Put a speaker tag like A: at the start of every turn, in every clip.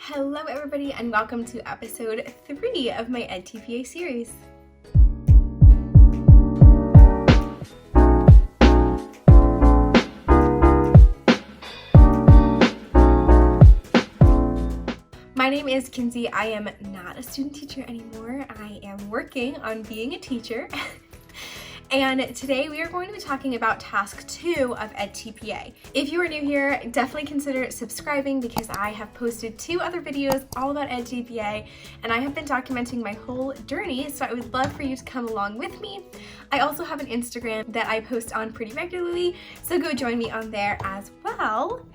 A: Hello everybody and welcome to episode 3 of my edTPA series. My name is Kinsey. I am not a student teacher anymore. I am working on being a teacher. And today we are going to be talking about task 2 of edTPA. If you are new here, definitely consider subscribing because I have posted 2 other videos all about edTPA and I have been documenting my whole journey, so I would love for you to come along with me. I also have an Instagram that I post on pretty regularly, so go join me on there as well.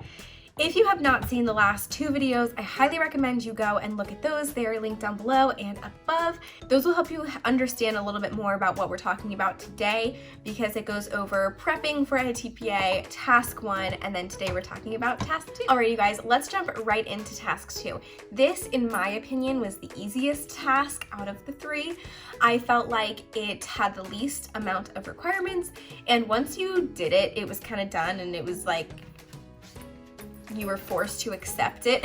A: If you have not seen the last 2 videos, I highly recommend you go and look at those. They are linked down below and above. Those will help you understand a little bit more about what we're talking about today because it goes over prepping for edTPA, task 1, and then today we're talking about task 2. Alright, you guys, let's jump right into task 2. This, in my opinion, was the easiest task out of the 3. I felt like it had the least amount of requirements, and once you did it, it was kind of done, and it was like you were forced to accept it.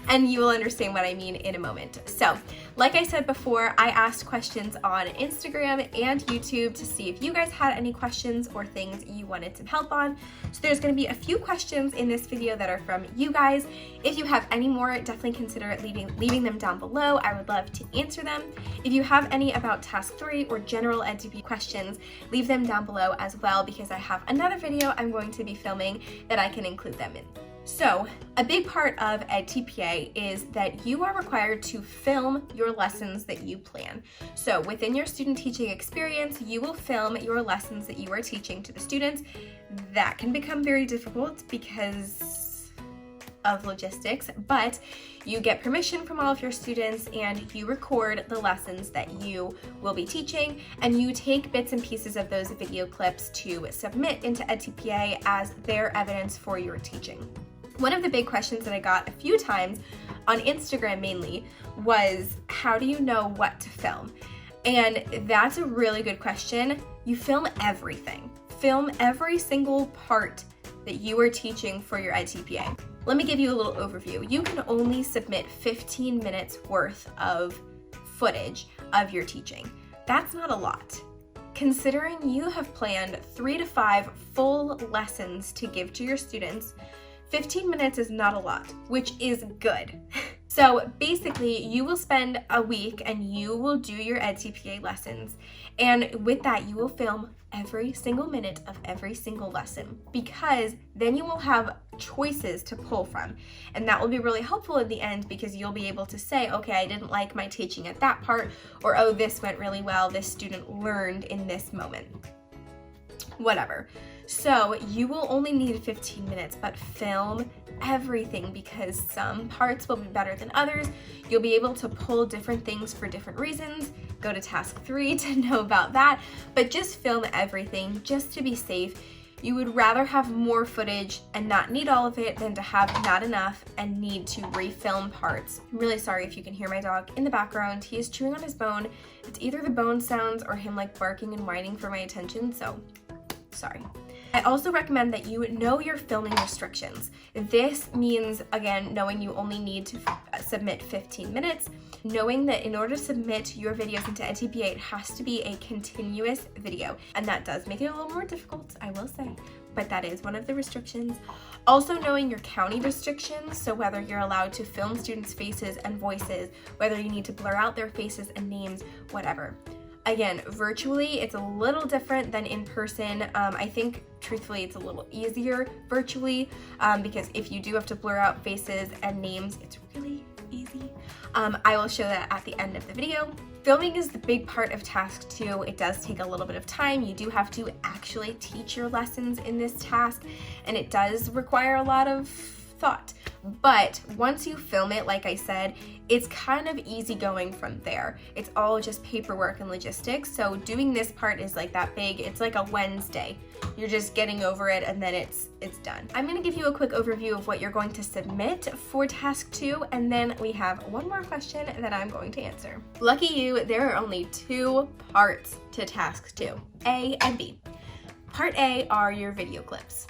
A: And you will understand what I mean in a moment. So, like I said before, I asked questions on Instagram and YouTube to see if you guys had any questions or things you wanted some help on. So there's going to be a few questions in this video that are from you guys. If you have any more, definitely consider leaving them down below. I would love to answer them. If you have any about task 3 or general edTPA questions, leave them down below as well because I have another video I'm going to be filming that I can include them in. So, a big part of edTPA is that you are required to film your lessons that you plan. So, within your student teaching experience, you will film your lessons that you are teaching to the students. That can become very difficult because of logistics, but you get permission from all of your students and you record the lessons that you will be teaching, and you take bits and pieces of those video clips to submit into edTPA as their evidence for your teaching. One of the big questions that I got a few times on Instagram mainly was, how do you know what to film? And that's a really good question. You film everything. Film every single part that you are teaching for your edTPA. Let me give you a little overview. You can only submit 15 minutes worth of footage of your teaching. That's not a lot. Considering you have planned 3 to 5 full lessons to give to your students, 15 minutes is not a lot, which is good. So basically, you will spend a week and you will do your edTPA lessons. And with that, you will film every single minute of every single lesson because then you will have choices to pull from. And that will be really helpful in the end because you'll be able to say, okay, I didn't like my teaching at that part, or oh, this went really well, this student learned in this moment. Whatever. So you will only need 15 minutes, but film everything because some parts will be better than others. You'll be able to pull different things for different reasons. Go to task 3 to know about that, but just film everything just to be safe. You would rather have more footage and not need all of it than to have not enough and need to refilm parts. I'm really sorry if you can hear my dog in the background. He is chewing on his bone. It's either the bone sounds or him like barking and whining for my attention, so sorry. I also recommend that you know your filming restrictions. This means, again, knowing you only need to submit 15 minutes, knowing that in order to submit your videos into edTPA, it has to be a continuous video. And that does make it a little more difficult, I will say, but that is one of the restrictions. Also knowing your county restrictions, so whether you're allowed to film students' faces and voices, whether you need to blur out their faces and names, whatever. Again, virtually, it's a little different than in person. I think, truthfully, it's a little easier virtually because if you do have to blur out faces and names, it's really easy. I will show that at the end of the video. Filming is the big part of task 2. It does take a little bit of time. You do have to actually teach your lessons in this task, and it does require a lot of thought. But once you film it, like I said, it's kind of easy going from there. It's all just paperwork and logistics. So doing this part is like that big, it's like a Wednesday. You're just getting over it and then it's done. I'm gonna give you a quick overview of what you're going to submit for task 2, and then we have one more question that I'm going to answer. Lucky you, there are only 2 parts to task 2, A and B. Part A are your video clips,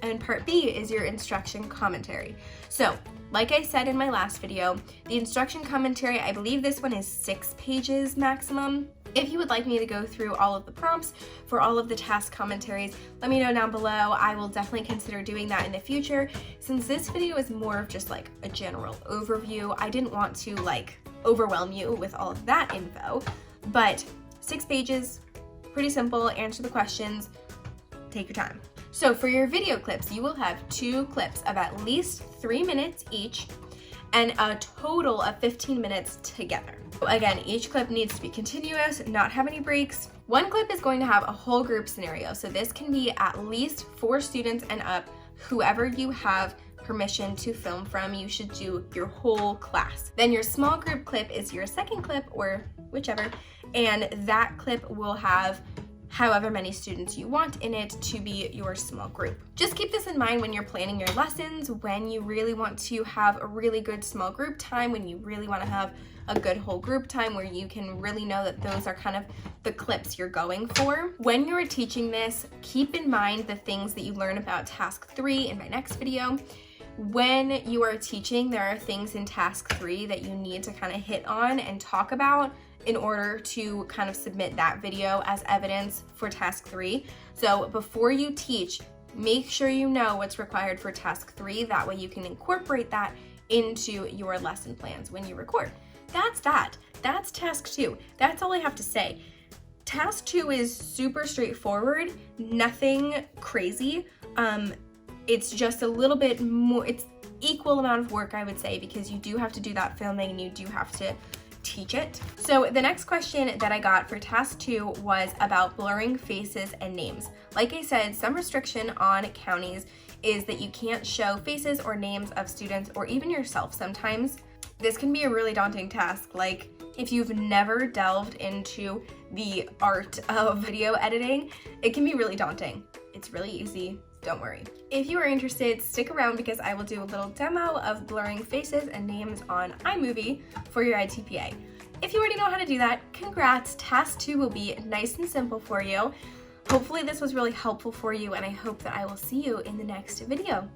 A: and part B is your instruction commentary. So Like I said in my last video, the instruction commentary, I believe this one is 6 pages maximum. If you would like me to go through all of the prompts for all of the task commentaries, let me know down below. I will definitely consider doing that in the future. Since this video is more of just like a general overview, I didn't want to like overwhelm you with all of that info, but 6 pages, pretty simple, answer the questions, take your time. So for your video clips, you will have 2 clips of at least 3 minutes each and a total of 15 minutes together. Again, each clip needs to be continuous, not have any breaks. One clip is going to have a whole group scenario, so this can be at least 4 students and up. Whoever you have permission to film from, you should do your whole class. Then your small group clip is your second clip, or whichever, and that clip will have however many students you want in it to be your small group. Just keep this in mind when you're planning your lessons, when you really want to have a really good small group time, when you really want to have a good whole group time where you can really know that those are kind of the clips you're going for. When you're teaching this, keep in mind the things that you learn about task 3 in my next video. When you are teaching, there are things in task 3 that you need to kind of hit on and talk about in order to kind of submit that video as evidence for task 3. So before you teach, make sure you know what's required for task 3. That way you can incorporate that into your lesson plans when you record. That's that. That's task 2. That's all I have to say. Task 2 is super straightforward, nothing crazy. It's just a little bit more, it's equal amount of work, I would say, because you do have to do that filming and you do have to teach it. So the next question that I got for task 2 was about blurring faces and names. Like I said, some restriction on counties is that you can't show faces or names of students or even yourself sometimes. This can be a really daunting task. Like if you've never delved into the art of video editing, it can be really daunting. It's really easy. Don't worry. If you are interested, stick around because I will do a little demo of blurring faces and names on iMovie for your edTPA. If you already know how to do that, congrats. Task 2 will be nice and simple for you. Hopefully this was really helpful for you, and I hope that I will see you in the next video.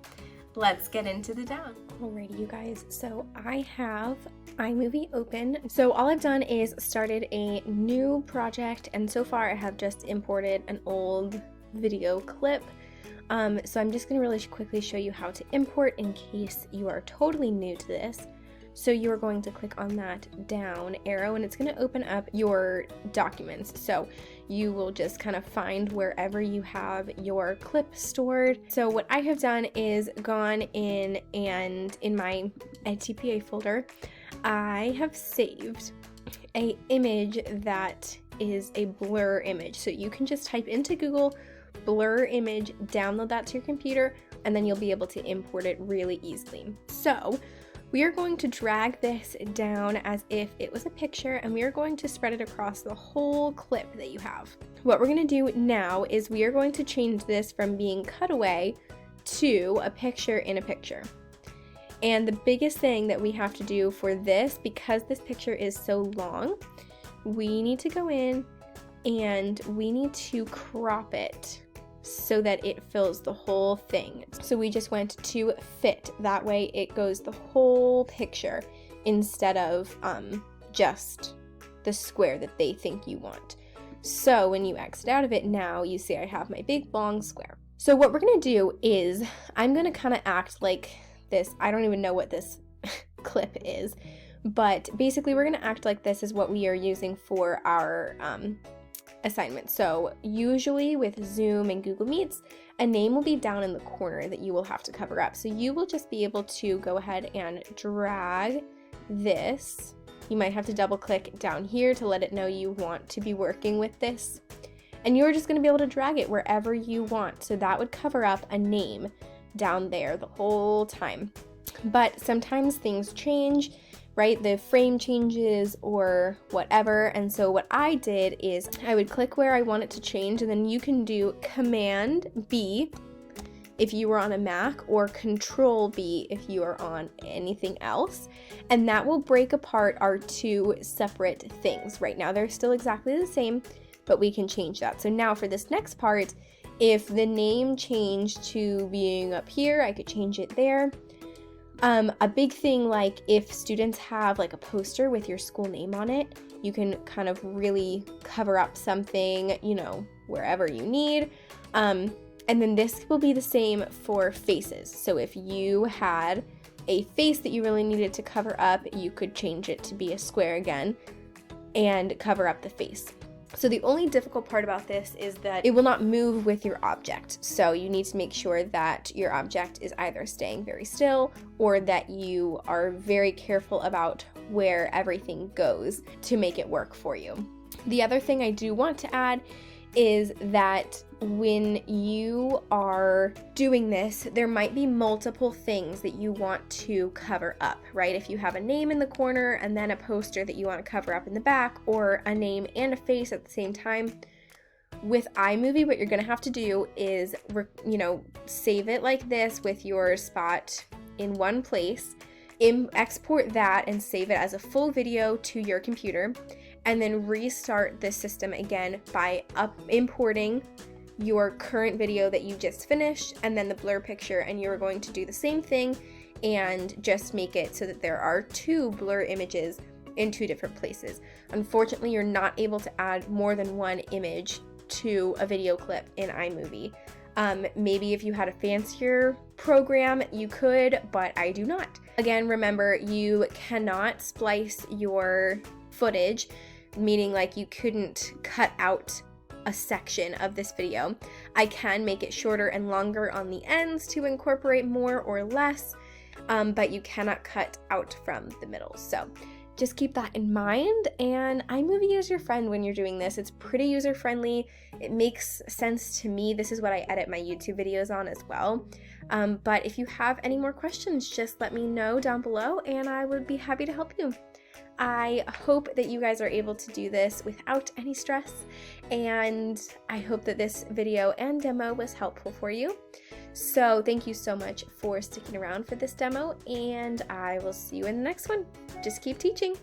A: Let's get into the demo.
B: Alrighty, you guys, so I have iMovie open. So all I've done is started a new project, and so far I have just imported an old video clip. So I'm just going to really quickly show you how to import in case you are totally new to this. So you are going to click on that down arrow and it's going to open up your documents. So you will just kind of find wherever you have your clip stored. So what I have done is gone in and in my edTPA folder, I have saved an image that is a blur image. So you can just type into Google blur image, download that to your computer, and then you'll be able to import it really easily. So we are going to drag this down as if it was a picture, and we are going to spread it across the whole clip that you have. What we're going to do now is we are going to change this from being cutaway to a picture in a picture. And the biggest thing that we have to do for this, because this picture is so long, we need to go in and we need to crop it so that it fills the whole thing. So we just went to fit. That way it goes the whole picture instead of just the square that they think you want. So when you exit out of it, now you see I have my big long square. So what we're gonna do is I'm gonna kind of act like this. I don't even know what this clip is, but basically we're gonna act like this is what we are using for our assignment. So usually with Zoom and Google Meets, a name will be down in the corner that you will have to cover up. So you will just be able to go ahead and drag this. You might have to double click down here to let it know you want to be working with this. And you're just going to be able to drag it wherever you want. So that would cover up a name down there the whole time. But sometimes things change, right? The frame changes or whatever. And so what I did is I would click where I want it to change, and then you can do Command B if you were on a Mac or Control B if you are on anything else. And that will break apart our two separate things. Right now they're still exactly the same, but we can change that. So now for this next part, if the name changed to being up here, I could change it there. A big thing, like if students have like a poster with your school name on it, you can kind of really cover up something, you know, wherever you need. And then this will be the same for faces. So if you had a face that you really needed to cover up, you could change it to be a square again and cover up the face. So the only difficult part about this is that it will not move with your object. So you need to make sure that your object is either staying very still or that you are very careful about where everything goes to make it work for you. The other thing I do want to add is that when you are doing this, there might be multiple things that you want to cover up, right? If you have a name in the corner and then a poster that you want to cover up in the back, or a name and a face at the same time, with iMovie, what you're going to have to do is, save it like this with your spot in one place, export that and save it as a full video to your computer, and then restart the system again by importing your current video that you just finished and then the blur picture, and you're going to do the same thing and just make it so that there are 2 blur images in 2 different places. Unfortunately, you're not able to add more than 1 image to a video clip in iMovie. Maybe if you had a fancier program, you could, but I do not. Again, remember, you cannot splice your footage, meaning like you couldn't cut out a section of this video. I can make it shorter and longer on the ends to incorporate more or less, but you cannot cut out from the middle. So just keep that in mind, and iMovie is your friend when you're doing this. It's pretty user-friendly. It makes sense to me. This is what I edit my YouTube videos on as well. But if you have any more questions, just let me know down below and I would be happy to help you. I hope that you guys are able to do this without any stress, and I hope that this video and demo was helpful for you. So thank you so much for sticking around for this demo, and I will see you in the next one. Just keep teaching.